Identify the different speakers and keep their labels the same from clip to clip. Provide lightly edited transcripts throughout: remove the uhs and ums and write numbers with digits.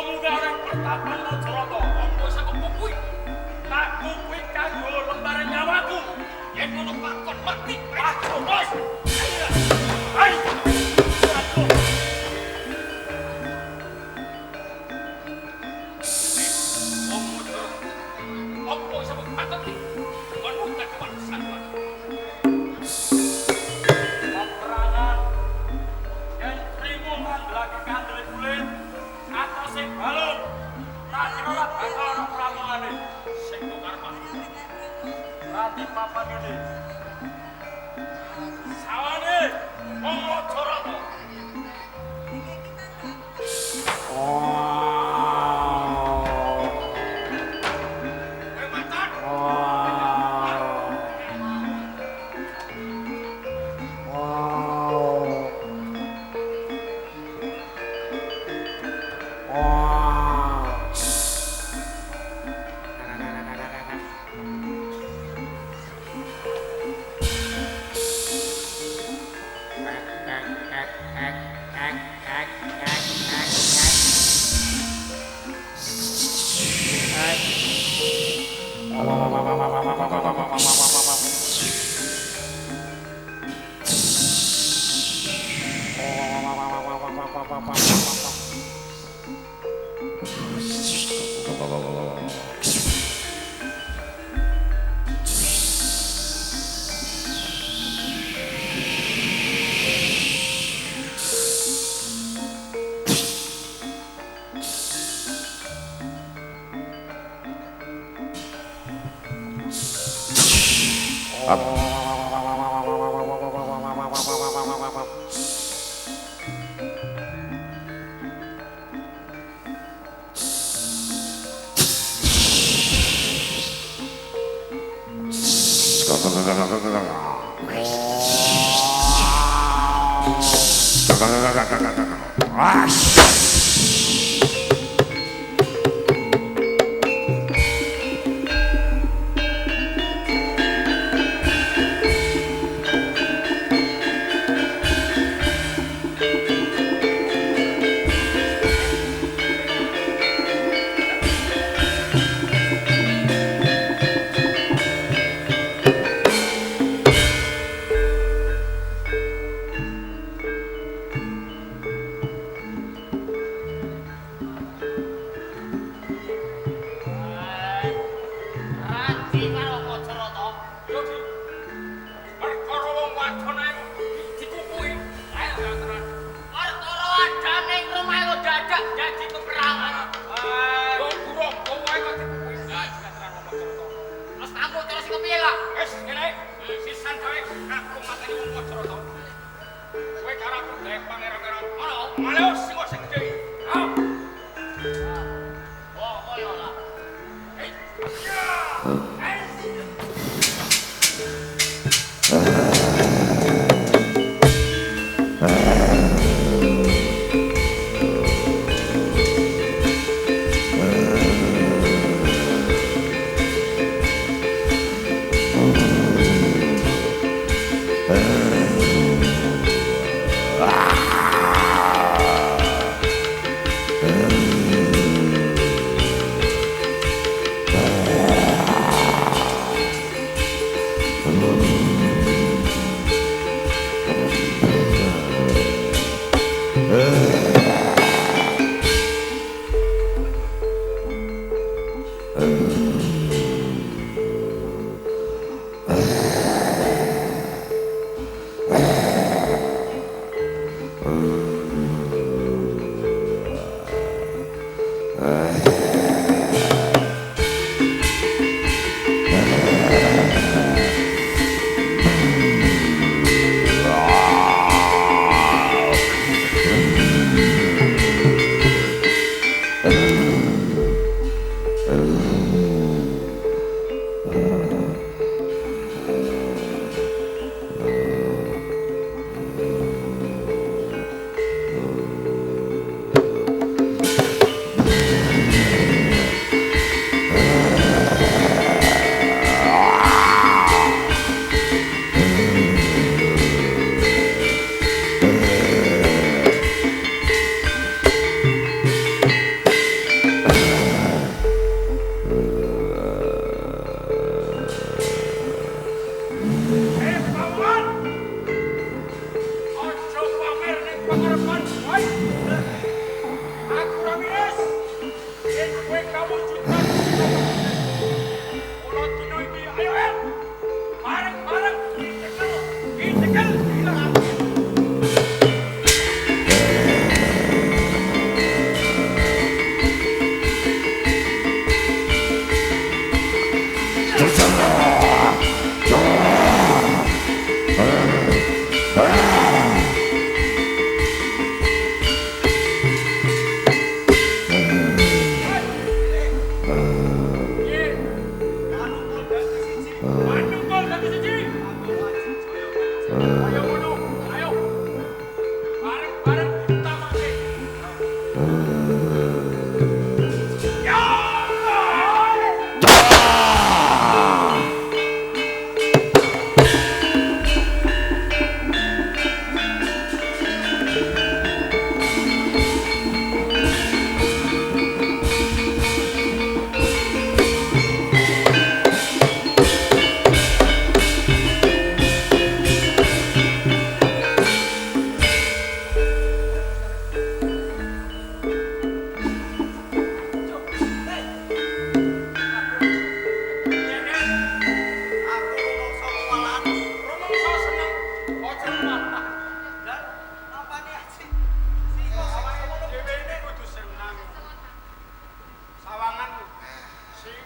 Speaker 1: pemuda orang pertama Mojokerto. Apa sapa kuwi? Aku kuwi kanggo lembaran nyawaku. Yen ngono pakon mati. Aku bos. Hai. Apa sapa patut iki? Kon bukan kuwasan. Peperangan yang primo ngandlake kandel kulit atau sing balon. Tak kira bakal ana pramongane. Sing kok karman. Nanti papan ini. Sawane wong Mojokerto.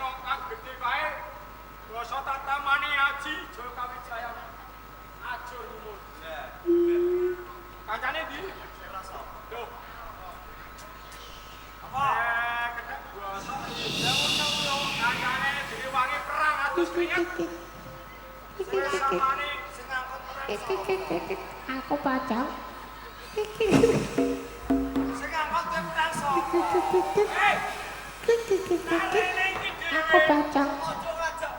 Speaker 1: kok kang gede kae. Basa tatamane Aji Jo Kawijaya. Ajur umur. Nah. Kancane ndi? Serasa. Loh. Apa? Kedek basa ya ngono yo kancane diwangi perang atus keringet. Sesamane sing ngangkut perang.
Speaker 2: Aku pacang.
Speaker 1: Sing ngangkut perang sapa? Hei.
Speaker 2: Aku pacang.
Speaker 1: Ojo ngajak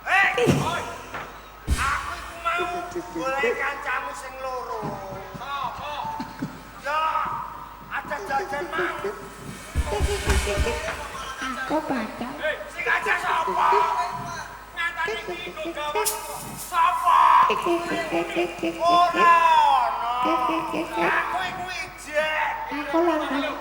Speaker 2: Hei,
Speaker 1: oi. Aku iku mau golek kancamu sing loro. Sapa? Ya, ada jajan mang.
Speaker 2: aku pacang.
Speaker 1: Hei, sing ngajak sapa? Nyatane iki kok gawon sapa? Ora ono. Aku iku ijek.
Speaker 2: Aku langkah.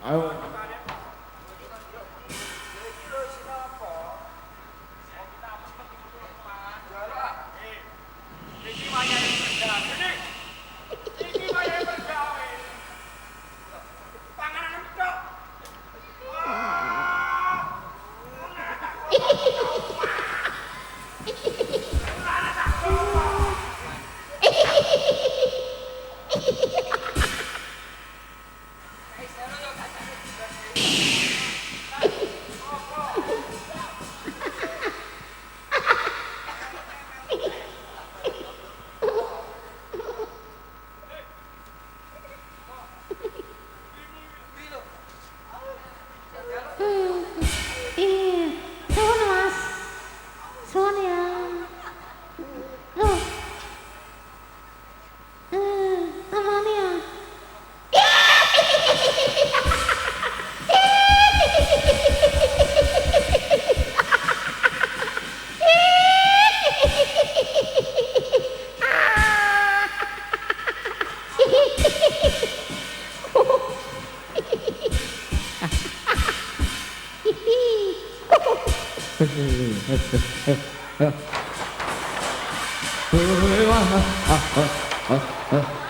Speaker 3: Ayo.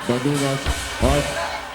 Speaker 3: Jadi mas, aduh.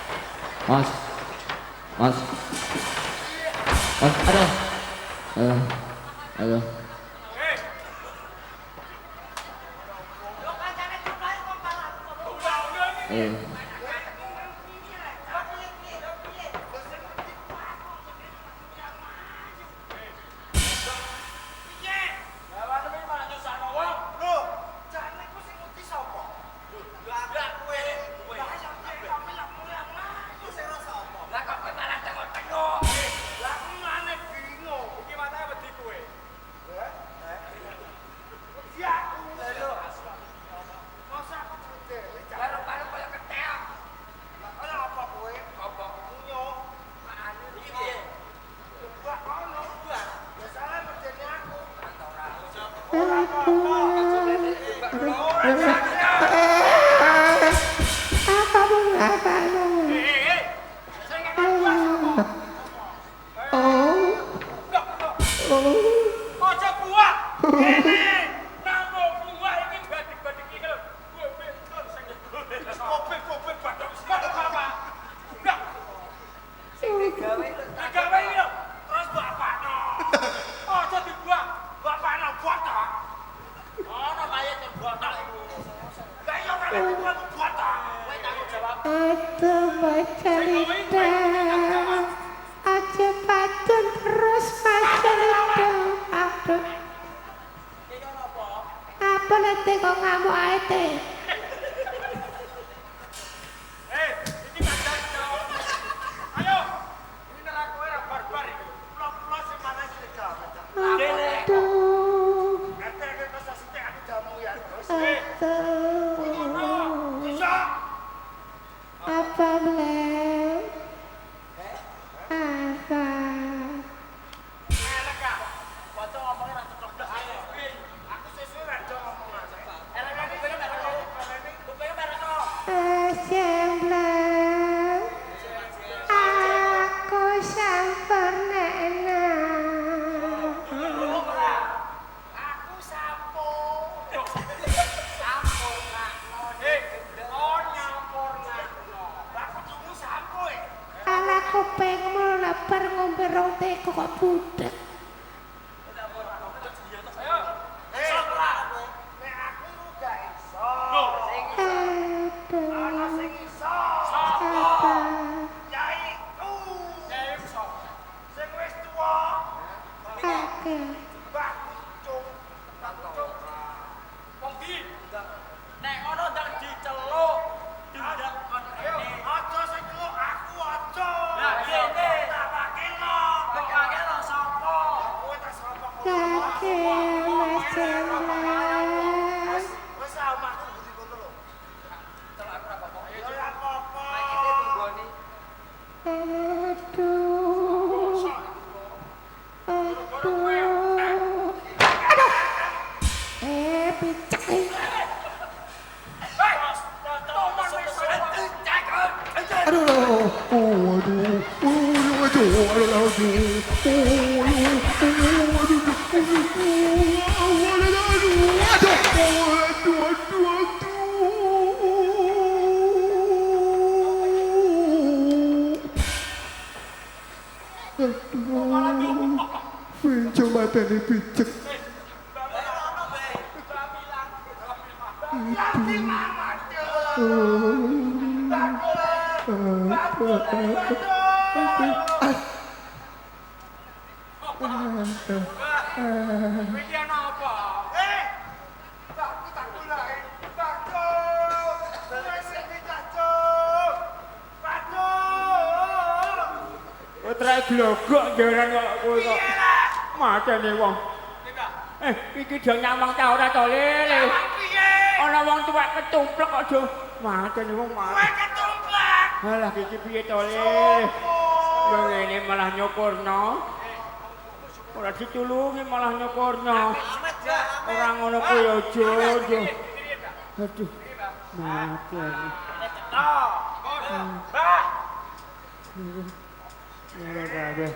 Speaker 2: budak.
Speaker 4: Coba tadi picek.
Speaker 5: Putra glogok jaran kok kowe kok. Matene wong. Iki do nyawang ta ora to lele. Ana wong tuwek ketumplek kok do. Matene wong mati. Kowe ketumplek. Halah iki piye to lele? Wong ngene malah nyokurno. Ora ditulungi malah nyokurno. Ora ngono kuwi aja. Aduh. Matene. Ya kabeh.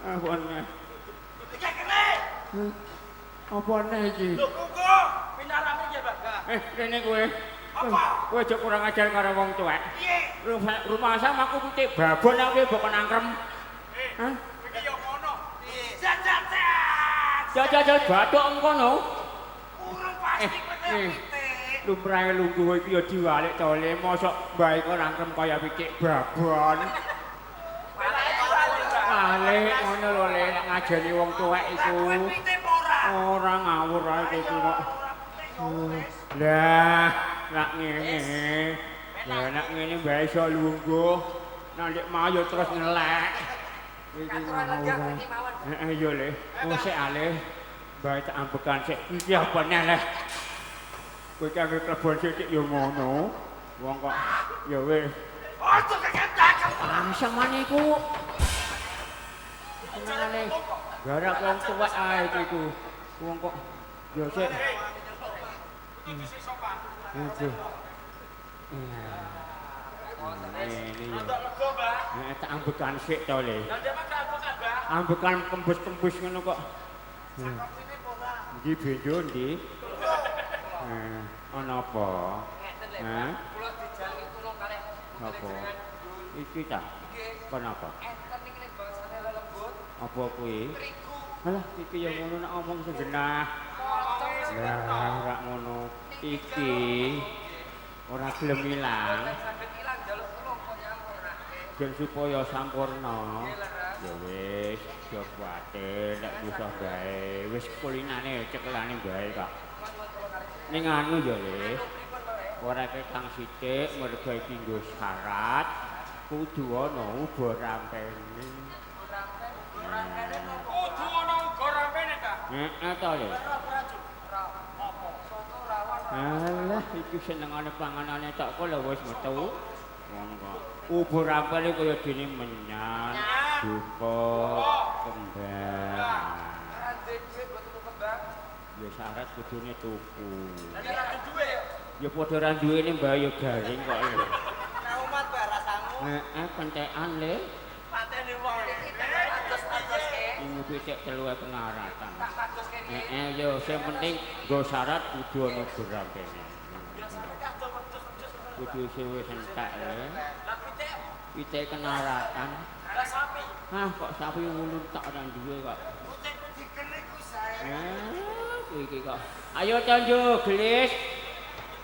Speaker 5: Apane? Iki kene. Apane iki? Lho, kok pinarane iki, Mbak? Rene kowe. Apa? Kowe aja kurang ajar karo wong tuwek. Piye? Rumah sama aku pitik babon aku mbok nangkrem. Hah? Iki yo ngono. Jajak bathuk engkono. Urung pasti pitik. Lumrahe lungguh iki yo diwalik to le, mosok mbae kok nangkrem kaya pitik babon. Ale ngono lho le ngajeni wong tuwek iku. Ora ngawur ae kowe kok. Lah, nak ngene. Lah nak ngene mbae iso lungguh. Nek mayu terus ngelek. Iki ngawur. Heeh yo le. Oh sik ale. Mbae tak ambekan sik. Iki apa neh? Kowe kanggo klebon sithik yo ngono. Wong kok ya wis. Ojo kekendak. Samane iku. Senengane garak wong tuwek ae iku. Wong kok yo sik. Iki sik sopan. Aduh. Ini ya. Nek tak ambekan sik to le. Lah demek tak ambekan, Mbak. Ambekan kembus-kembus ngono kok. Iki benjo ndi? Ana apa? Hah? Kula dijangi tulung kalih. Apa? Iki ta? Kenapa? Enten ning bangsane lelembut. Apa kuwi? Terigu. Halah, iki ya ngono nek omong sing genah. Lah, ora ngono. Iki ora gelem ilang. Saged ilang njaluk tulung kok nyampurnake. Yen supaya sampurna. Ya wis, aja kuwatir nek bisa bae. Wis kulinane cekelane bae kok. Ning anu ya le. Ora kang sithik mergo iki nggo syarat kudu ana uga rampene. Kudu ana uga rampene ta? Heeh to le. Alah iki senengane panganane tok kok lho wis metu. Ngono kok. Uga rampene kaya dene menyan, dupa, kembang. Ya syarat kudune tuku. Lah nek ora duwe ya? Ya padha ora duwene mbah ya garing kok. Nek umat bae rasamu. Heeh, pentekan le. Patene wong. Atus-atuske. Ini pitik telu pengaratan. Tak kados kene. Heeh, ya sing penting nggo syarat kudu ana gerampene. Ya syarat kudu sing wis entek le. Lah pitik? Pitik kenaratan. Lah sapi. Ah, kok sapi ulun tak nang duwe kok. Iki kok. Ayo Tonjo, gelis.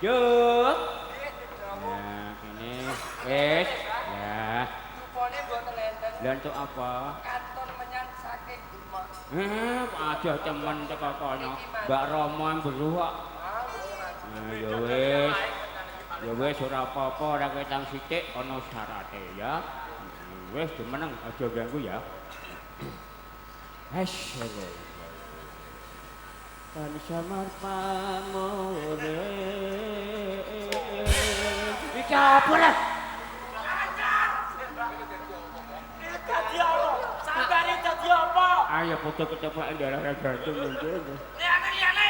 Speaker 5: Yo. Nah, ini wis. Ya.
Speaker 6: Kupone mboten enten.
Speaker 5: Lah untuk apa?
Speaker 6: Kanton menyang saking Demak.
Speaker 5: Aja temen teko kono. Mbak Rama mbruh kok. Ya wis. Ya wis ora apa-apa, ora ketang sithik ana syarate ya. Wis demeneng aja ganggu ya. Tan samar pamore. Iki apa lah?
Speaker 1: Dadi apa? Sambare dadi apa?
Speaker 5: Ayo foto kecopokan darah gantung ngono.
Speaker 1: Liyane.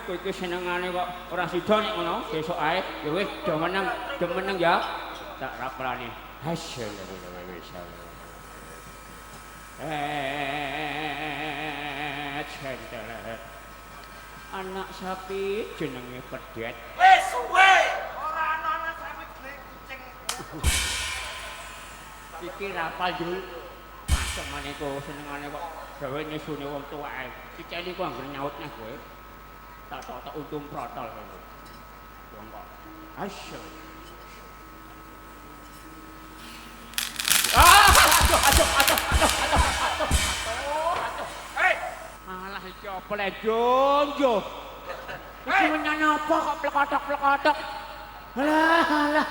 Speaker 5: Kowe iki senengane kok ora sida nek ngono, besok ae ya wis demeneng ya. Tak raplani. Centere. Anak sapi jenenge Pedet.
Speaker 1: Wis suwe. Ora ana sapi gede kucing.
Speaker 5: Iki rapal dul. Masuk maneko senengane kok gawe nyusune wong tuwae. Diceni kok anggere nyautnya kowe. Tak untung protol kowe. Wong kok. Asyik. Aduh.
Speaker 1: Hei,
Speaker 5: Alah iki apa le Jonjo? Iki menyan apa kok plekotok-plekotok? Alah.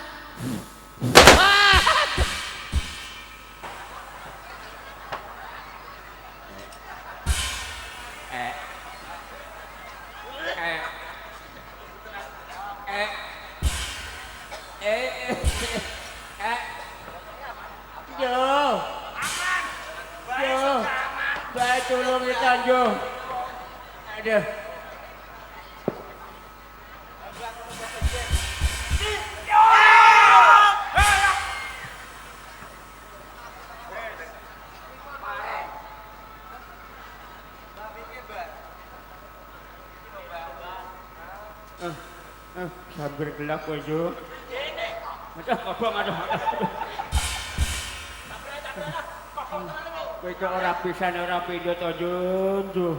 Speaker 5: Baik tolong kita Jo. Aduh. Sabar gelap kowe Jo. Aduh. Kowe kok ora pisan ora pindho to Junju.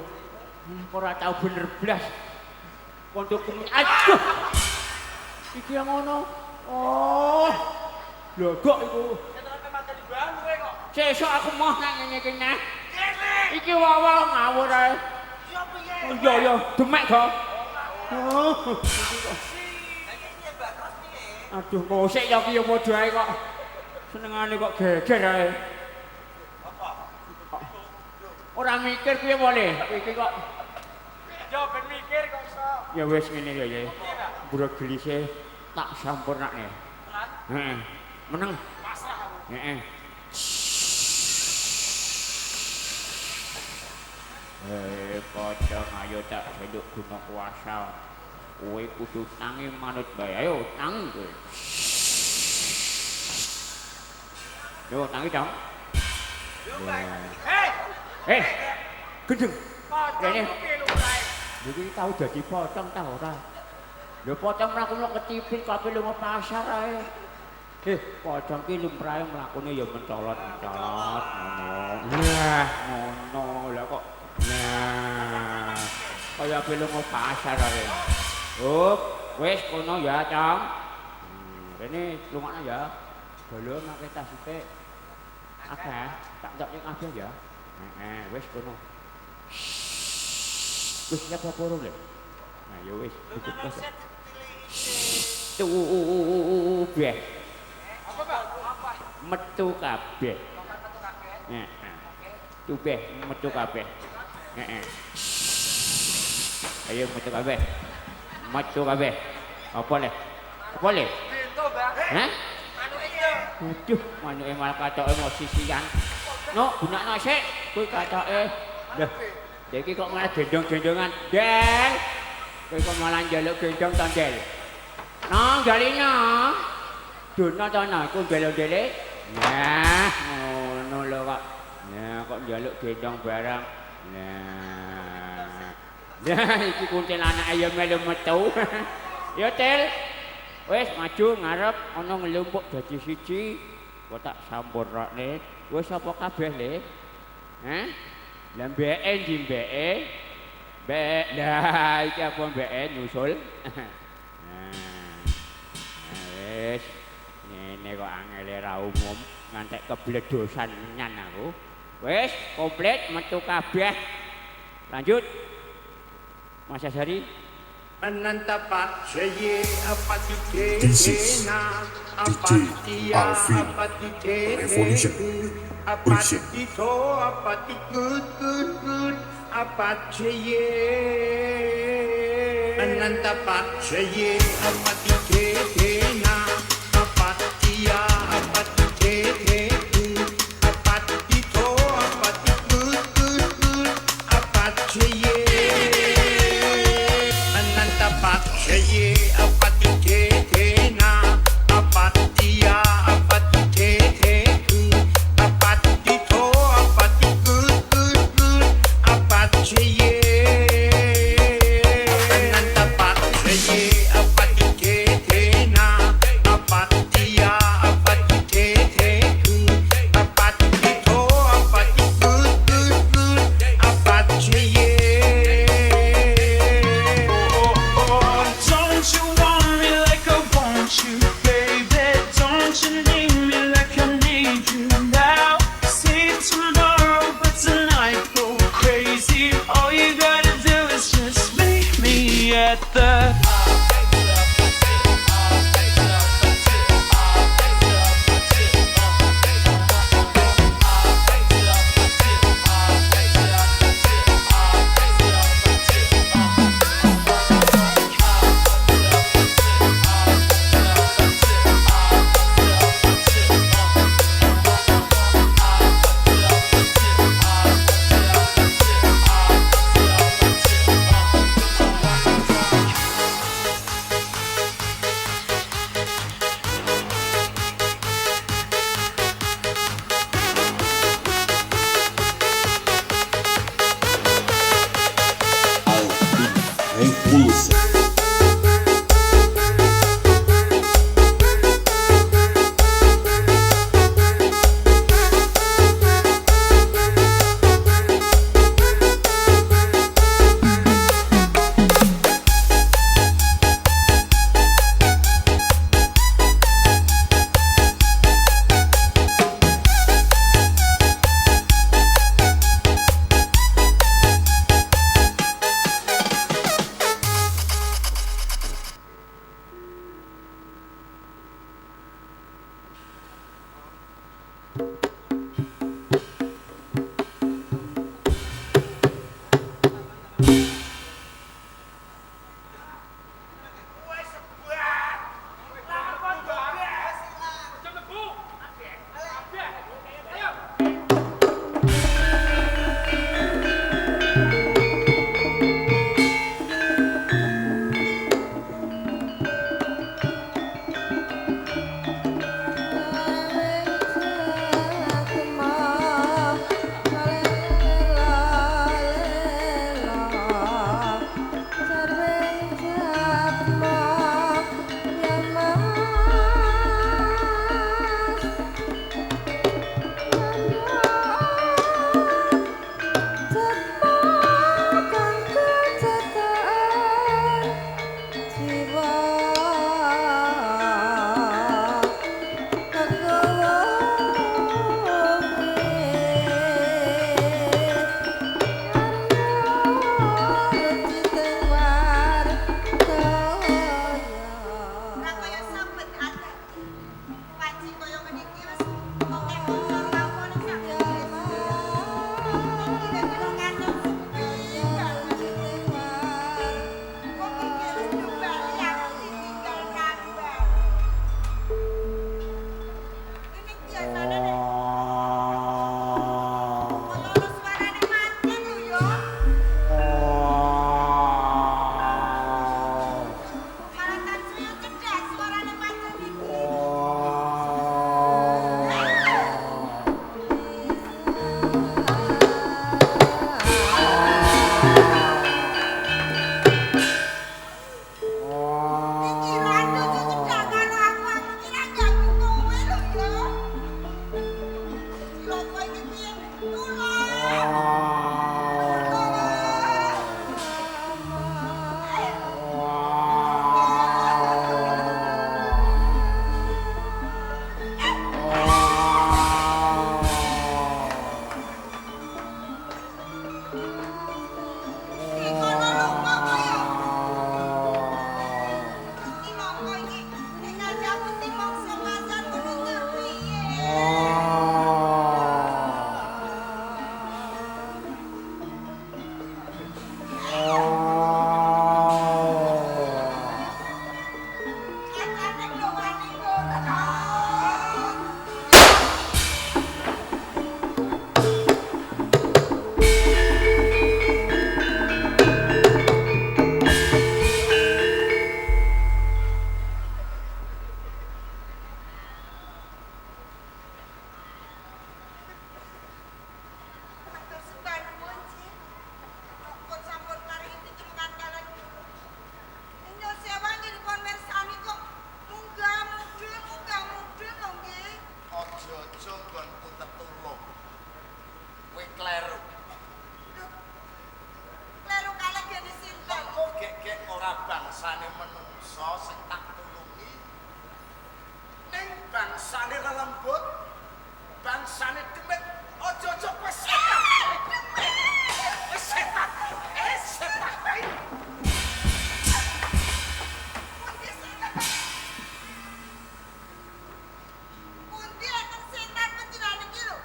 Speaker 5: Ora tau bener blas. Pondokku aduh. Iki yang ngono. Oh. Lho kok iku.
Speaker 1: keterangan mati di Bandung kowe kok.
Speaker 5: Sesuk aku mau nang ngene nah. Iki wawa ngawur ae.
Speaker 1: Yo piye?
Speaker 5: Oh iya demek kok. Oh. Aduh kosek ya ki yo padha ae kok. Senengane kok geger ae. Ora mikir piye boleh. Iki kok
Speaker 1: Yo ben mikir kok iso.
Speaker 5: ya wis ngene ya. Buro gelise tak sampurnakne. Heeh. Meneng.
Speaker 1: Pasrah aku.
Speaker 5: Heeh. Pocong ayo tak seduk guna kuasa. Kowe kudu tangi manut bae. Ayo tangi kowe. Yo tangi dong.
Speaker 1: Hei,
Speaker 5: Gendeng.
Speaker 1: pocong
Speaker 5: Rene.
Speaker 1: ku piye lu kae?
Speaker 5: Iki tau dadi pocong ta ora? Lho pocong mlaku ketipin kabeh lunga pasar ae. Pocong ki lumrahe mlakune ya mencolot-mencolot ngono. Nah, ngono lha kok. Nah. Kaya ape lunga pasar ae. Wis kono ya, Cong. Rene lungakno ya. Dolo make tas sithik. Akeh, tak ndak ning kabeh ya. Wis kono. Wis siap apa ora, Le? Nah, ya wis, cukup wis. Beh.
Speaker 1: Apa, Pak? Apa?
Speaker 5: Metu kabeh. Heeh. Tubeh metu kabeh. Heeh. Ayo metu kabeh. Metu kabeh. Apa Le? Apa Le?
Speaker 6: Pintu, Bang.
Speaker 5: Hah?
Speaker 6: Manuke iya.
Speaker 5: Aduh, manuke malah katoke emosi sian. No, gunakno sik, kuwi katoke. Lah, iki kok malah gendong-gendongan. Del. Kowe kok malah njaluk gendong to, Del? Nang jalinya. Dono to nah, ku ndelo-ndele. Nah, ngono lho kok. Nah, kok njaluk gendong barang. Nah. Nah, iki kuntilanak ayo melu metu. Yo, Del. Wis maju ngarep ana ngelumpuk dadi siji. Kok tak sampurnakne Wis apa kabeh, Le? Hah? Lah mbeke ndi mbeke? Mbek. Lah iki apa mbeke nyusul? Wis ngene kok angele ra umum ngantek kebledosan menyan aku. Wis komplit metu kabeh. Lanjut. Mas Asari.
Speaker 7: Anantapa Shaye Apatite
Speaker 8: This is
Speaker 7: Na
Speaker 8: DJ
Speaker 7: Apatia
Speaker 8: Alfie
Speaker 7: Apatite
Speaker 8: Revolution.
Speaker 7: Apatito Apati good Apachaye Anantapa Shaye Apatite Na Apatia Apatite Apatito Apati good Apachaye Shaye apatite na apatia apatite apatito apatiku apachaye ananta shaye apatite na apatia apatite apatito apatiku apachaye.
Speaker 9: Don't you want me like I want you, baby? Don't you need me like I need you now? See tomorrow, but tonight go crazy. All you gotta do is just meet me at the
Speaker 8: Revolution.
Speaker 7: ora bangsane menungso sing tak tulungi. Ning bangsane lelembut, bangsane demit, aja-aja kowe setan. Wis setan. Setan.
Speaker 6: Pundi enten setan panjenengan iki lho.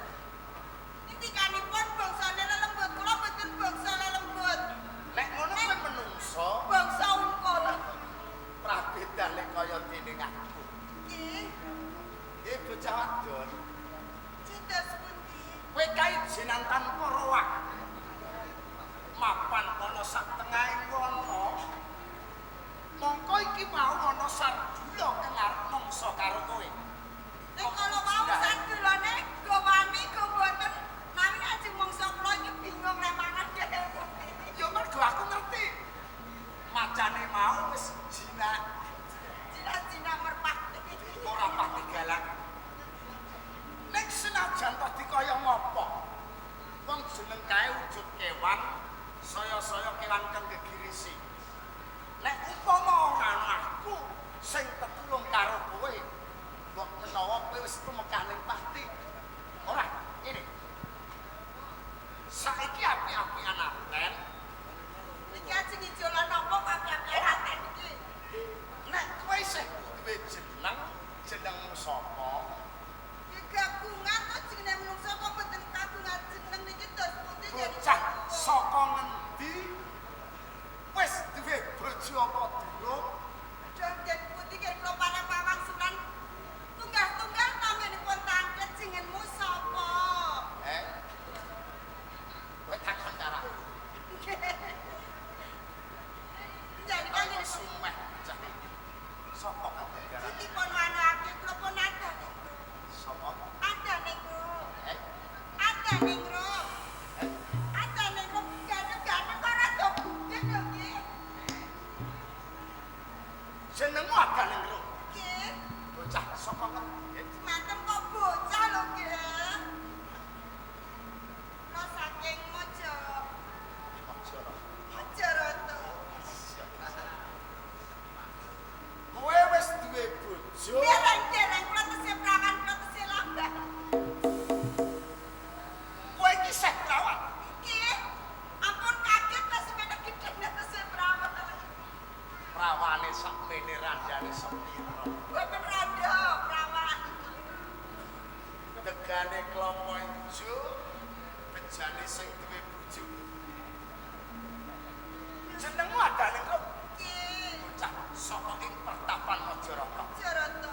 Speaker 6: Ngendikanipun bangsane lelembut, kula boten bangsa lelembut.
Speaker 7: Nek ngono kowe menungso,
Speaker 6: Bangsa ungkul.
Speaker 7: prabedane kaya dene aku.
Speaker 6: Nggih,
Speaker 7: Bocah wadon,
Speaker 6: cinta sepundi.
Speaker 7: kowe kae jinan tanpa roak. Mapan ana sak tengahing wana. Mongko iki mau ana sardula kang arep mangsa karo kowe.
Speaker 6: Nek kalau mau sandulane go wani go boten. Nami ajeng mangsa kula iki bingung nek mangan dhewe.
Speaker 7: Ya mergo aku ngerti. Macane mau wis jinak,
Speaker 6: Cina-cina merpati.
Speaker 7: ora pati galak. Nek senajan to dikaya ngopo. Wong jeneng kae wujud kewan, saya-saya kewan kang gegirisi. Nek upama ora ana aku sing tetulung karo kowe, mbok menawa kowe wis tumekaning pati. Ora, ngene. Saiki api-apian aten,
Speaker 6: Iki ajeng ijolan napa kabeh aten iki.
Speaker 7: nek kowe isih duwe jenengmu sapa?
Speaker 6: Iki kagungan to jenenge menungso kok boten kagungan jeneng niki terus pundi
Speaker 7: Bocah saka ngendi? Wis duwe bojo apa durung?
Speaker 6: Jangan pundi kan kula para pawangsulan. Tunggah-tunggah namenipun tanglet jenengmu sapa?
Speaker 7: Kowe takon karo aku.
Speaker 6: Jadi
Speaker 7: Kaya
Speaker 6: kan
Speaker 7: sumeh bocah. Sapa kang gara?
Speaker 6: dipun manake kula pun ada.
Speaker 7: Sapa?
Speaker 6: Ada niku.
Speaker 7: Eh?
Speaker 6: Ada niku. Ada niku gane-gane kok rada budhe lho nggih.
Speaker 7: Jenengmu Agane Ngrung.
Speaker 6: Nggih.
Speaker 7: Bocah saka ngendi?
Speaker 6: Mantem kok bocah lho nggih. Kula saking Mojo. Mojo Roto.
Speaker 7: Kowe wis duwe bojo.
Speaker 6: Dereng-dereng kula tesih prawan kula tesih lambah.
Speaker 7: Kowe iki sih perawan.
Speaker 6: Nggih. Ampun kaget ta sepeda gedhe tesih prawan.
Speaker 7: Prawane sakmene randane sepiro.
Speaker 6: Boten rada prawan.
Speaker 7: Degane klompo ijo, bejane sing duwe bojo. Jenengmu Agane Ngrung.
Speaker 6: Nggih.
Speaker 7: Bocah saka ing Pertapan Majarata.
Speaker 6: Mojo Roto.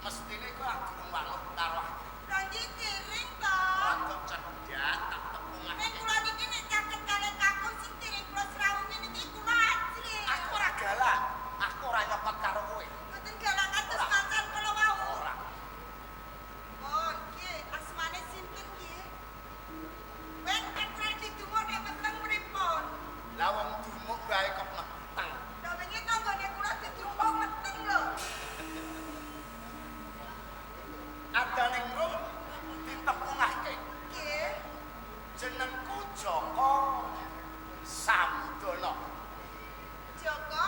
Speaker 7: Mestine kowe durung manut karo aku.
Speaker 6: Ranji tiring to.
Speaker 7: Untuk cedhak tak tepungake.
Speaker 6: Nek kula niki nek caket kalih kakung sing tiring kula srawunge niki kula ajri.
Speaker 7: Aku ora galak, aku ora nyokot karo kowe.
Speaker 6: Mboten galak kados macan kula wau.
Speaker 7: Ora.
Speaker 6: Oh, nggih, asmane sinten nggih? Ben nek didumuk nek meteng mripun.
Speaker 7: Lah wong dumuk bae kok meteng.
Speaker 6: Lah wingi tanggane kula didumuk meteng lho.
Speaker 7: Agane Ngrung ditepungake.
Speaker 6: Nggih.
Speaker 7: Jenengku Joko Samudana.
Speaker 6: Joko,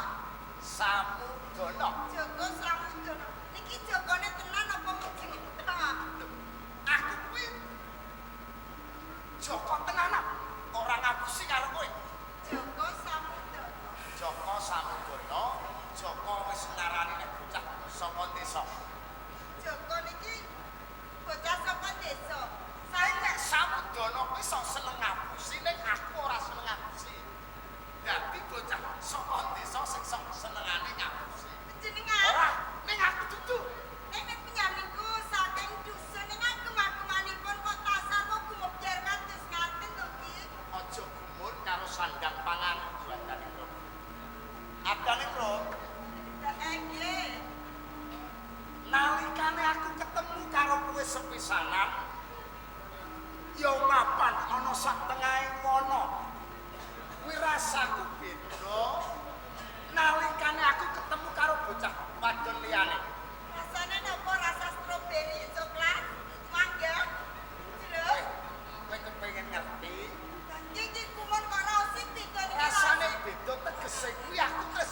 Speaker 7: Samudana.
Speaker 6: Joko Samudana. Niki Jokone tenan apa mujeng?
Speaker 7: Aku kuwi Joko tenanan, ora ngapusi karo kowe.
Speaker 6: Joko Samudana.
Speaker 7: Joko Samudana, Joko wis ngarani nek bocah saka desa.
Speaker 6: Joko niki bocah saka desa.
Speaker 7: Sae nek Samudana kuwi sok seneng ngapusi ning aku ora seneng ngapusi. Dadi bocah saka desa sing sok senengane ngapusi.
Speaker 6: Jenengan
Speaker 7: Ora, ning aku dudu.
Speaker 6: nek penyamingku saking dusun ning agem-agemanipun kok tasar kok gumedher kados ngaten to nggih.
Speaker 7: Aja gumun karo sandang pangan Agane Ngrung. Agane Ngrung,
Speaker 6: Nggih.
Speaker 7: nalikane aku ketemu karo kowe sepisanan, ya mapan ana sak tengahing wana. Kuwi rasaku beda nalikane aku ketemu karo bocah wadon liyane.
Speaker 6: Rasane napa rasa stroberi coklat, mangga, jeruk.
Speaker 7: Kowe kepengin ngerti?
Speaker 6: Iki kumun kok raosi beda niki.
Speaker 7: Rasane beda tegese kuwi aku wis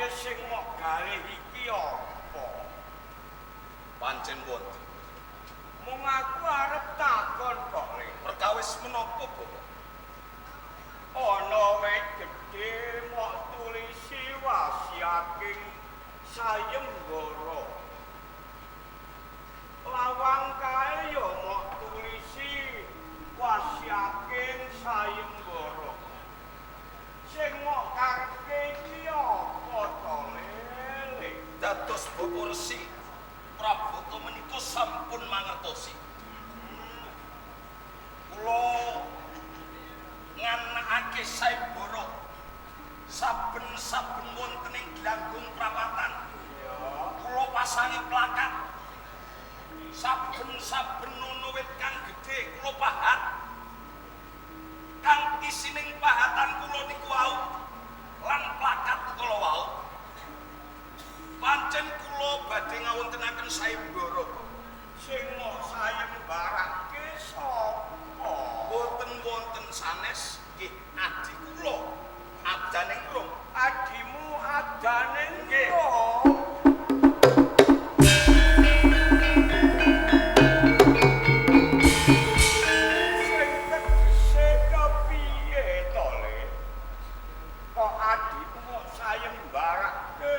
Speaker 1: Lagane sing mok galih iki apa?
Speaker 7: Pancen wonten.
Speaker 1: Mung aku arep takon kok, Le.
Speaker 7: Perkawis menapa, Bapak?
Speaker 1: Ana wit gedhe mok tulisi wasiaking sayembara. Lawang kae ya mok tulisi wasiaking sayembara. Sing mok karepe iki apa to, Le?
Speaker 7: Dados Bapak Resi Praboto menika sampun mangertosi. Kula nganakake sayembara saben-saben wonten ing glanggung prapatan. Kula pasangi plakat. Saben-saben nono wit kang gedhe kula pahat. Kang isining pahatan kula niku wau lan plakat kula wau. Pancen kula badhe ngawontenaken sayembara.
Speaker 1: Sing mau sayembarake sapa?
Speaker 7: Boten wonten sanes nggih adi kula adaning rum.
Speaker 1: Adimu adane nggih. Sing tegese kepiye to, Le? Kok adimu mau sayembarake?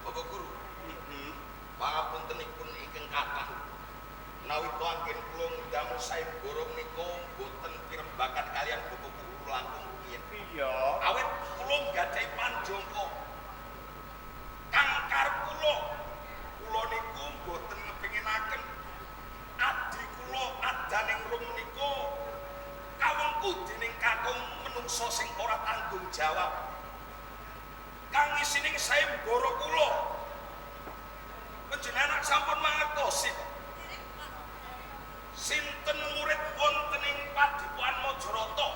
Speaker 7: Bapak Guru, pangapuntenipun ingkang kathah. Menawi to anggen kula ndamel sayembara menika boten pirembagan kalian Bapak Guru langkung rumiyin.
Speaker 1: Iya.
Speaker 7: Awit kula gadhahi panjangka kang karep kula niku boten ngepenginaken adi kula adaning rum menika kawengku dening kakung menungso sing ora tanggung jawab. Kang isining sayembara kula panjenengan sampun mangertosi sinten murid wonten ing Padepokan Majarata.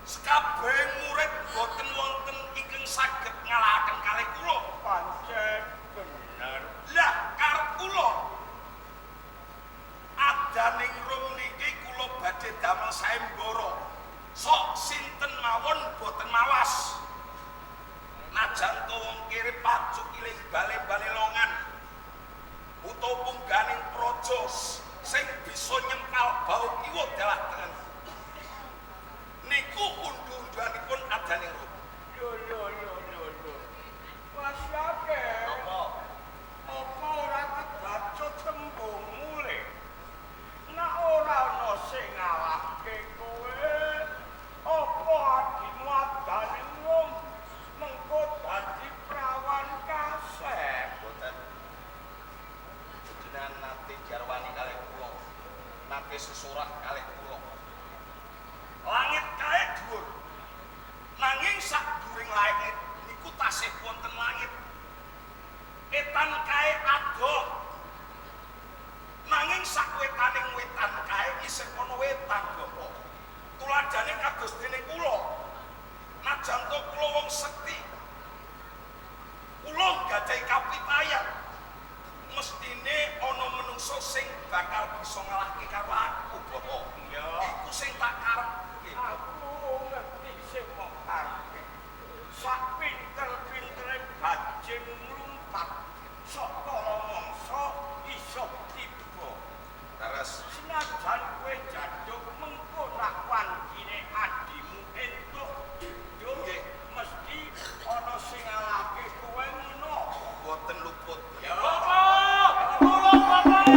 Speaker 7: Sekabeh murid boten wonten ingkang saged ngalahaken kalih kula.
Speaker 1: Pancen bener.
Speaker 7: Lah karep kula adaning rum niki kula badhe damel sayembara. Sok sinten mawon boten mawas. Najan to wong kiri pacuk iling bale-bale longan. Utawa pungganing praja sing bisa nyempal bau kiwa dalah tengen. Niku undu-unduanipun adaning rum.
Speaker 1: Lho. Wasiake.
Speaker 7: Apa?
Speaker 1: Apa ora kebaca tembungmu, Le? Nek ora ana sing ngalahke kowe, apa adimu adane wong mengko dadi prawan kasep?
Speaker 7: Boten. Jenengan nate jarwani kalih kula. Nate sesorah kalih kula. Langit kae dhuwur. Nanging sadhuwuring langit niku tasih wonten langit. Etan kae adoh. Nanging sakwetaning wetan kae isih ana wetan, Bapak. Tuladhane kados dene kula. Najan to kula wong sekti. Kula gadhahi kapitayan. Mestine ana menungso sing bakal bisa ngalahke karo aku, Bapak.
Speaker 1: Iya.
Speaker 7: Iku sing tak karep.
Speaker 1: Aku ngerti sing mok karepe. Sak pinter-pintere bajing mlumpat saka mangsa iso tiba.
Speaker 7: Terus
Speaker 1: Senajan kowe jaduk mengko nak wancine adimu entuk jujur mesti ana sing ngalahke kowe ngono.
Speaker 7: boten luput.
Speaker 1: Ya Bapak, tolong Bapak.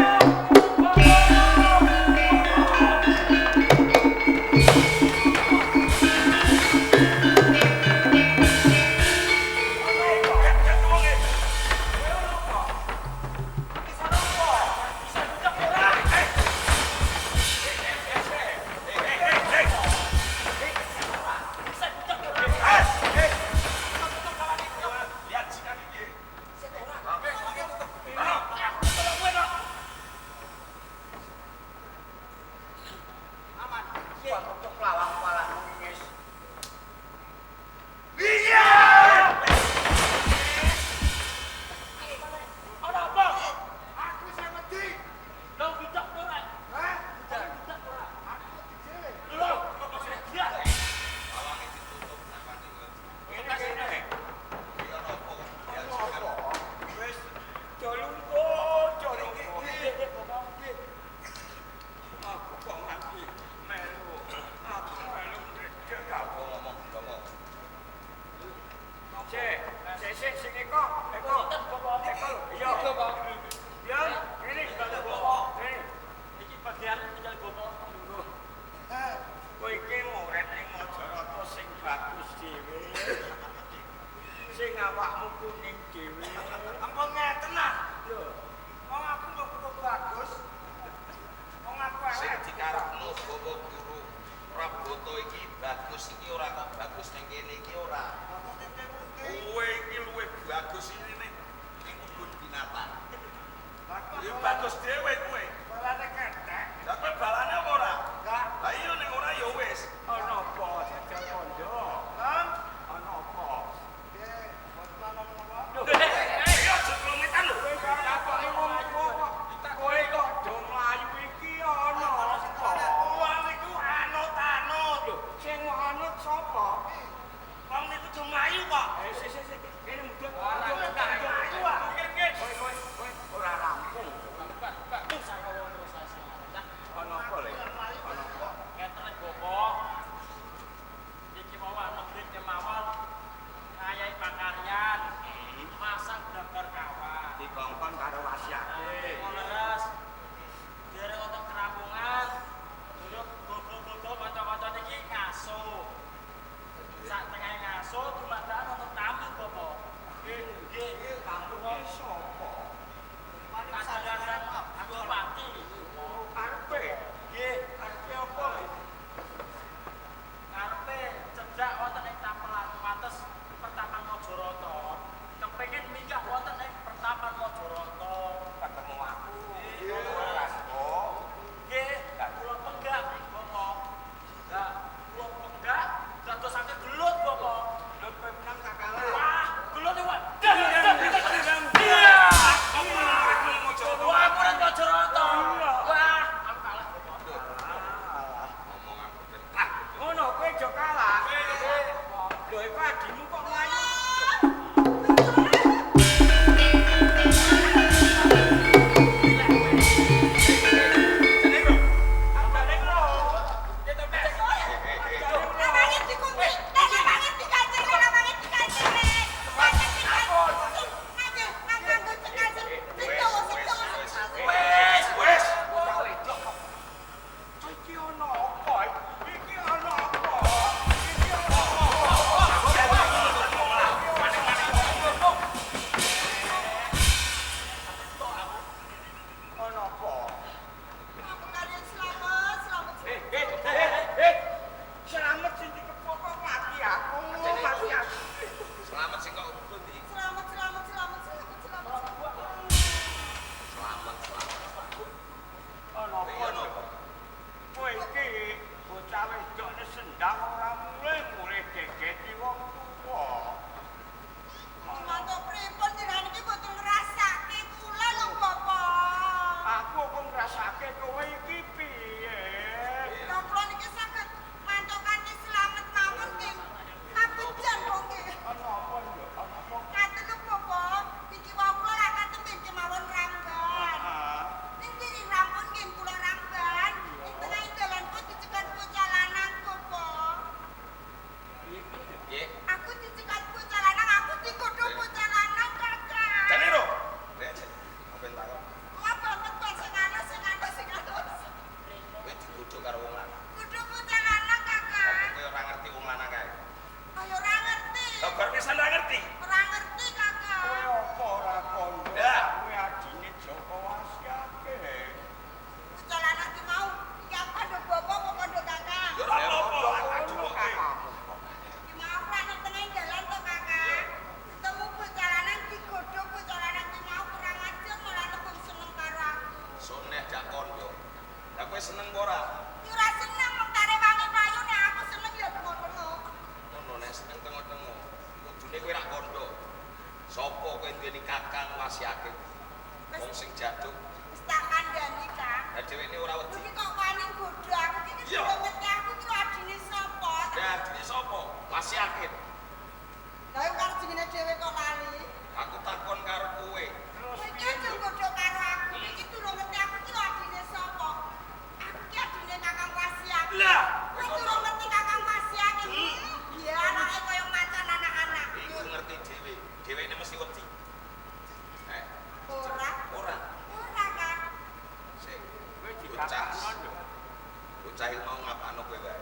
Speaker 1: Jajal bapak tunggu. Kowe iki murid ning Majarata sing bagus dhewe. Sing awakmu kuning dhewe.
Speaker 7: Ampun ngeten ah.
Speaker 1: Lho,
Speaker 7: Wong aku kok kudu bagus. Wong aku
Speaker 10: Sing
Speaker 7: elek.
Speaker 10: dikarepno bawa guru Praboto iki bagus iki ora kok bagus ning kene iki ora. Kowe iki luwih bagus ini ning kebun binatang. Ya bagus dhewe kowe.
Speaker 7: Balane ketek.
Speaker 10: Lah kowe balane apa ora?
Speaker 7: Enggak.
Speaker 10: Lah iya ning ora ya wis.
Speaker 1: ana apa jajal kondo?
Speaker 7: Kan?
Speaker 1: Ana apa?
Speaker 7: Nggih, boten ana apa.
Speaker 1: Lho,
Speaker 10: Iya aja klometan lho.
Speaker 1: kowe kok takoki wong kok. Kowe kok do mlayu iki ana apa?
Speaker 7: Wong niku anut-anut.
Speaker 1: Lho, sing anut sapa?
Speaker 7: Wong niku do mlayu kok.
Speaker 1: Sik. Kene mudhun.
Speaker 7: Ora mlayu ah.
Speaker 1: Kowe ora rampung. Ana apa le? Ana apa? Ngeten Bapak. Iki mau ana murid kemawon ngayahi pakaryan. Masak daftar kawan.
Speaker 10: Dikongkon karo wasiate.
Speaker 1: Leres. Derek wonten kerampungan. Duduk gogo-gogo kanca-kanca niki ngaso. Sak tengah ngaso dumadakan wonten tamu Bapak. Nggih, tamu wong sapa? Kadang-kadang aku pati. Karepe. Nggih, karepe apa? Karepe cedak wonten ing Tapelan Wates Pertapan Majarata. Kepengin minggah wonten ing Pertapan Majarata.
Speaker 10: Ketemu aku.
Speaker 1: Iya. Nggih, kula penggak Bapak. Lah, kula penggak dadosake gelut Bapak.
Speaker 7: Lho kowe menang kakalah.
Speaker 1: Wah, gelut iki wae.
Speaker 7: Iya.
Speaker 1: Wah, aku ora Majarata. Wah, aku kalah Bapak.
Speaker 10: Ngomong aku ben.
Speaker 1: Ngono kowe aja kalah. Lho, iku adimu kok mlayu.
Speaker 6: Lawange dikunci. Lawange dikancing, lawange dikancing. Nganggo cekal sing
Speaker 10: Wes.
Speaker 1: Iki ono apa? Iki ono apa? Ono apa?
Speaker 6: Aku kalian selamat.
Speaker 1: Selamat sing dikepok mati aku. Mati aku.
Speaker 10: Selamat sing kok pundi?
Speaker 6: Selamat.
Speaker 10: Selamat.
Speaker 1: Ono apa? Kowe iki bocah wedok ne sendang ora mulai gegeti wong tuwa.
Speaker 6: Mantuk pripun jenengan iki boten ngrasake kula lho, Bapak.
Speaker 1: Aku kok ngrasake kowe iki piye?
Speaker 6: Lah kula niki saged mantukan selamat mawon nggih. Kabejan kok nggih.
Speaker 1: Ono apa yo? Ono apa?
Speaker 6: Ngaten lho, Bapak. Iki wae kula ra katemben kemawon ramban.
Speaker 1: Ah.
Speaker 6: Ning kiri rampun nggih kula ramban. Ing tengah dalan kok dicegat bocah lanang, Bapak.
Speaker 10: Nggih.
Speaker 6: Aku dicegat bocah lanang, aku digodho bocah lanang, Kakak.
Speaker 10: Jane lho. Rek. Ben takon.
Speaker 6: Wah, banget kok sing alas.
Speaker 10: Kowe digodho karo wong lanang.
Speaker 6: Godho bocah lanang, Kakak.
Speaker 10: Kowe ora ngerti wong lanang kae.
Speaker 6: Kaya ora ngerti.
Speaker 10: Lah bar pisan ora ngerti.
Speaker 6: Ora ngerti, Kakak.
Speaker 1: Kowe apa ora kondo?
Speaker 10: Ya.
Speaker 1: Kowe adine Joko Wasyake.
Speaker 6: Bocah lanang ki mau iki aku kandho bapak apa kandho Kakak?
Speaker 10: Yo ora apa-apa. Aduh kok.
Speaker 6: Ki mau ra nang tengah dalan to, Kakak. Ketemu bocah lanang digodho bocah lanang ki mau kurang ajar malah lebih seneng karo aku.
Speaker 10: Soneh dak kondo. Lah kowe seneng apa ora?
Speaker 6: Ki ora seneng wong kare wangi payu nek aku seneng ya tengok-tengok.
Speaker 10: Ngono nek seneng tengok-tengok. Kudune kowe rak kondo. Sopo kowe duweni kakang wasiake? Wong sing jaduk.
Speaker 6: Wis tak kandhani, Kak.
Speaker 10: Lah dheweke ora wedi.
Speaker 6: Iki kok wani godho aku iki
Speaker 10: Iya.
Speaker 6: durung ngerti aku ki adine sapa.
Speaker 10: Lah adine sapa? Wasiake.
Speaker 6: Lah yo karo jenenge dhewe kok lali.
Speaker 10: Aku takon karo kowe.
Speaker 1: Terus
Speaker 6: Iki
Speaker 1: piye?
Speaker 6: aja godho karo aku. Iki durung ngerti aku ki adine sapa. Aku ki adine Kakang Wasiak.
Speaker 10: Lah,
Speaker 6: kowe durung ngerti Kakang Wasiak iki. Iya, anake koyo macan anak-anak.
Speaker 10: iku ngerti dhewe. Dheweke mesti wedi.
Speaker 6: Ora.
Speaker 10: Ora.
Speaker 6: Ora, Kak.
Speaker 10: Sing
Speaker 1: Kowe
Speaker 10: bocah.
Speaker 1: dikatakan lho.
Speaker 10: bocah iki mau ngapakno kowe wae.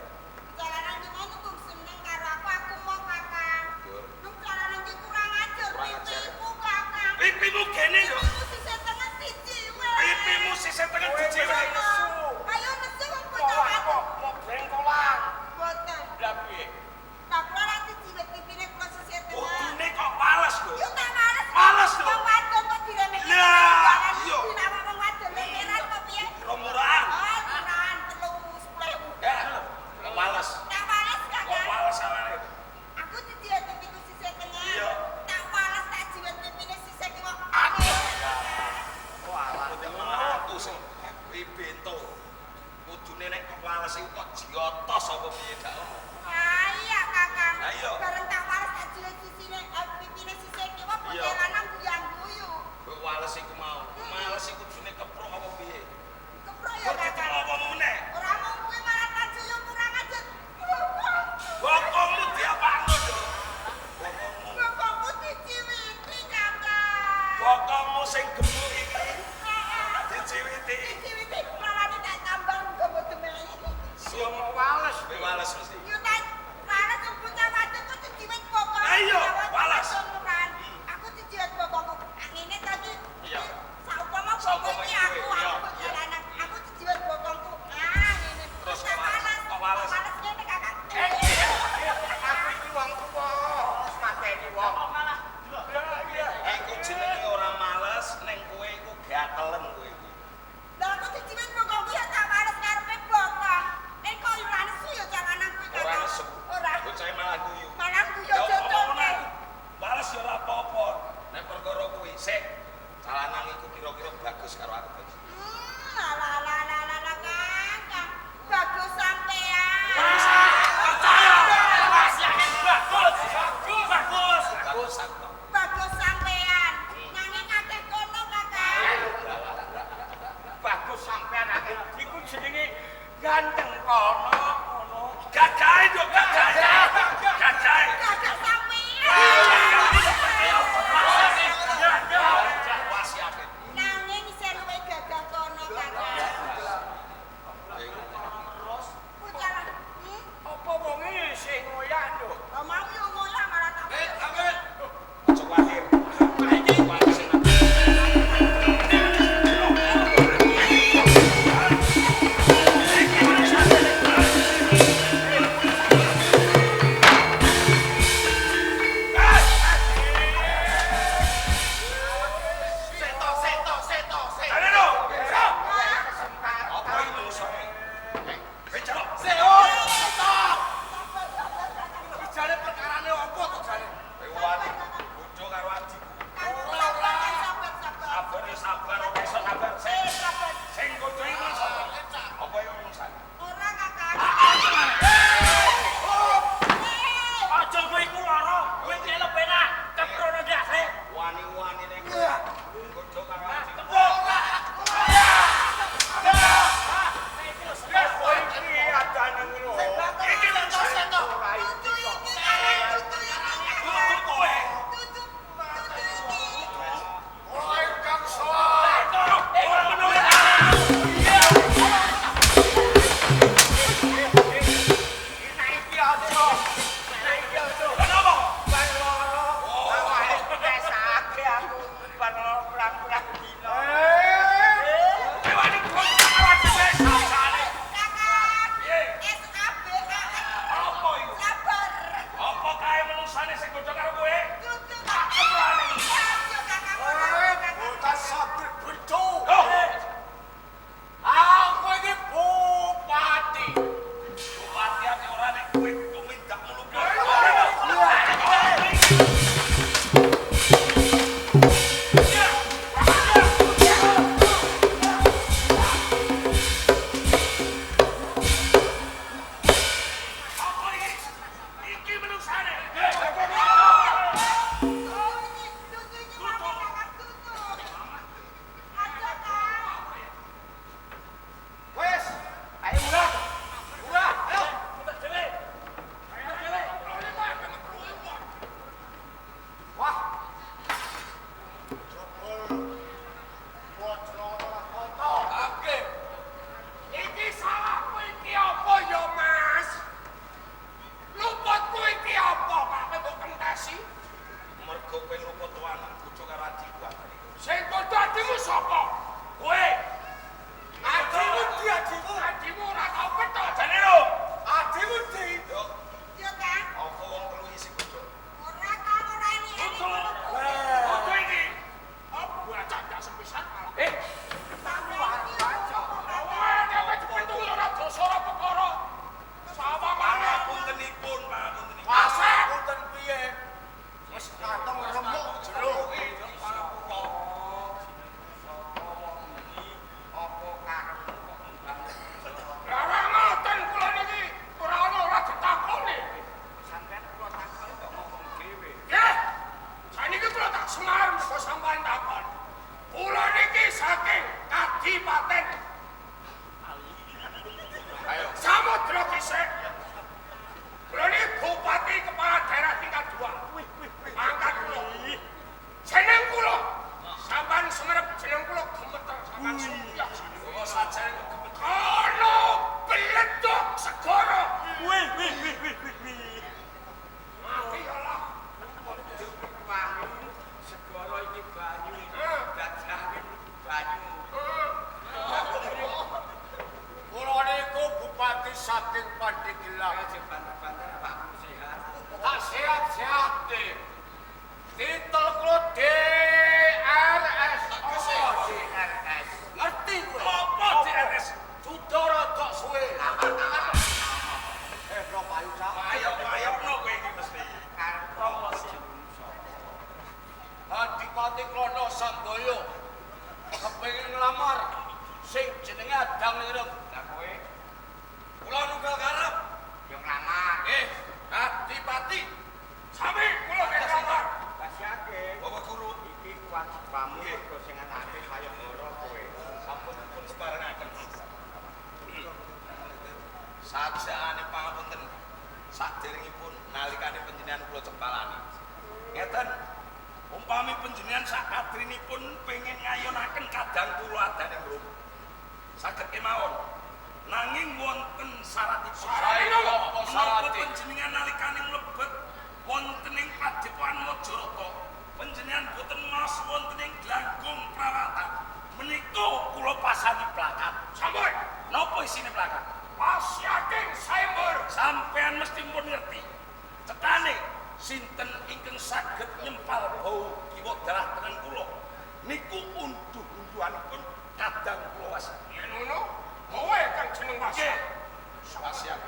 Speaker 6: Jalanan ki mau tuku seneng karo aku mau kakak. Nung jalanan ki kurang ajar pipiku kakak.
Speaker 1: Pipimu kene lho.
Speaker 6: Pipiku sisih tengah siji wae.
Speaker 1: Pipimu sisih tengah siji wae.
Speaker 6: Ayo nesu wong bocah aku.
Speaker 1: Mau brengkolan.
Speaker 6: Boten.
Speaker 1: Lah piye?
Speaker 6: Tak kula nanti cilik pipine kula sisih tengah.
Speaker 1: Kudune kok males lho.
Speaker 6: Yo tak males.
Speaker 1: Males lho.
Speaker 6: Wong wadon kok diremehke.
Speaker 1: Lah, iya.
Speaker 6: Dinama wong wadon lemeran kok piye?
Speaker 1: Romuraan.
Speaker 6: Ah, murahan 30.000.
Speaker 1: Ya, kok males.
Speaker 6: Tak males
Speaker 1: Kok
Speaker 6: kakak.
Speaker 1: males awake?
Speaker 6: Aku dijiwet pipiku sisih tengah.
Speaker 1: Iya.
Speaker 6: Tak males tak jiwet pipine sisih kiwa.
Speaker 1: Walah, ndek mantu sing bento. Kudune nek kok males iku kok jiotos apa piye dak ono.
Speaker 6: Ah iya kakak.
Speaker 1: Lah iya.
Speaker 6: Bareng tak males tak jiwet pipine sisih kiwa
Speaker 1: Iya.
Speaker 6: bocah lanang guyu.
Speaker 1: Kok males iku mau. Males iku kudune keprok apa piye?
Speaker 6: Keprok ya
Speaker 1: Kok ketemu
Speaker 6: kakak.
Speaker 1: apa meneh?
Speaker 6: Ora mau kuwi malah kaju yo kurang ajar.
Speaker 1: Bokongmu diapakno yo? Bokongmu.
Speaker 6: Bokongku diciwiti kakak.
Speaker 1: Bokongmu sing gemuk iki diciwiti.
Speaker 6: Diciwiti malah tak tambang gemuk-gemuk.
Speaker 1: Yo mau males. Kowe males mesti.
Speaker 6: Yo tak males bocah wadon kok diciwit bokong.
Speaker 1: Ayo, males.
Speaker 6: Aku diciwit bokongku. Ngene tadi.
Speaker 1: Iya.
Speaker 6: Saupama
Speaker 1: Saupama
Speaker 6: bokongku
Speaker 1: iki
Speaker 6: aku
Speaker 1: kowe, iya,
Speaker 6: bocah
Speaker 1: iya.
Speaker 6: lanang. Aku diciwit bokongku. Ah ngene.
Speaker 1: Terus
Speaker 6: Tak
Speaker 1: kok males? Kok males?
Speaker 6: Males ngene kakak.
Speaker 1: Aku iki wong tuwa. Wis mateni wong. Iku jenenge ora males, ning kowe iku gatelen kowe iku.
Speaker 6: Lah aku diciwit bokongku ya tak males karepe bokong. Nek kok ora nesu ya jalanan kuwi kakak.
Speaker 1: Ora nesu.
Speaker 6: Ora.
Speaker 1: Bocah malah guyu.
Speaker 6: Malah guyu
Speaker 1: Ya apa
Speaker 6: jodoh.
Speaker 1: meneh? Males ya ora apa-apa. Nek perkara kuwi sik calanan iku kira-kira bagus karo aku.
Speaker 6: Kakak. Bagus sampean.
Speaker 1: Bagus.
Speaker 6: Bagus sampean. Nanging akeh kono kakak.
Speaker 1: Bagus sampean akeh. Iku jenenge ganteng kono. Gajah yo gajah. Gajah.
Speaker 6: Kakak sampean.
Speaker 1: Wasiate.
Speaker 6: Nanging isih luwe gagah kono kakak. Pucara.
Speaker 1: Apa wonge sing ngoyak lho?
Speaker 6: Oh mau yo ngolah malah tak.
Speaker 1: Aja kuwatir. Iki kuwatir sing
Speaker 7: saking Pandeglang.
Speaker 10: Banter-banter Pak sehat.
Speaker 7: Tak sehat-sehat deh. Titel klo DRS.
Speaker 10: Oh,
Speaker 7: DRS. Ngerti kowe?
Speaker 10: Apa DRS?
Speaker 7: Sudah rada suwe. Bro payu sak.
Speaker 10: Mayok-mayokno kowe iki mesti. Promosi.
Speaker 7: Adipati Klono Sanggaya kepengin nglamar sing jenenge Adang Ireng.
Speaker 10: Lah kowe
Speaker 7: Kula nunggal karep
Speaker 10: yo nglamar.
Speaker 7: Adipati
Speaker 10: Sami kula nglamar.
Speaker 7: kasiake.
Speaker 10: Bapak Guru
Speaker 7: Iki kewajibanmu mergo sing anake kaya loro kowe.
Speaker 10: sampun pun sebarengaken. Sajakane pangapunten saderengipun nalikane panjenengan kula cempalani. Ngeten, umpami panjenengan sakatrinipun pengen ngayonaken kadang kula adaning Rum. Saged kemawon. Nanging wonten syaratipun.
Speaker 7: Apa
Speaker 10: Menapa
Speaker 7: syaratipun?
Speaker 10: panjenengan nalikane mlebet wonten ing Padepokan Majarata, panjenengan boten maos wonten ing Glanggung Prawata. Menika kula pasani plakat. Sampun. Napa isine plakat?
Speaker 7: Masyaking Saimur.
Speaker 10: Sampean mesti pun ngerti. Cekane sinten ingkang saged nyempal bau kiwa darah tengen kula. Niku unduh-unduhanipun kadang kula was.
Speaker 7: Yen ngono, kowe kang jeneng Masya.
Speaker 10: Wasya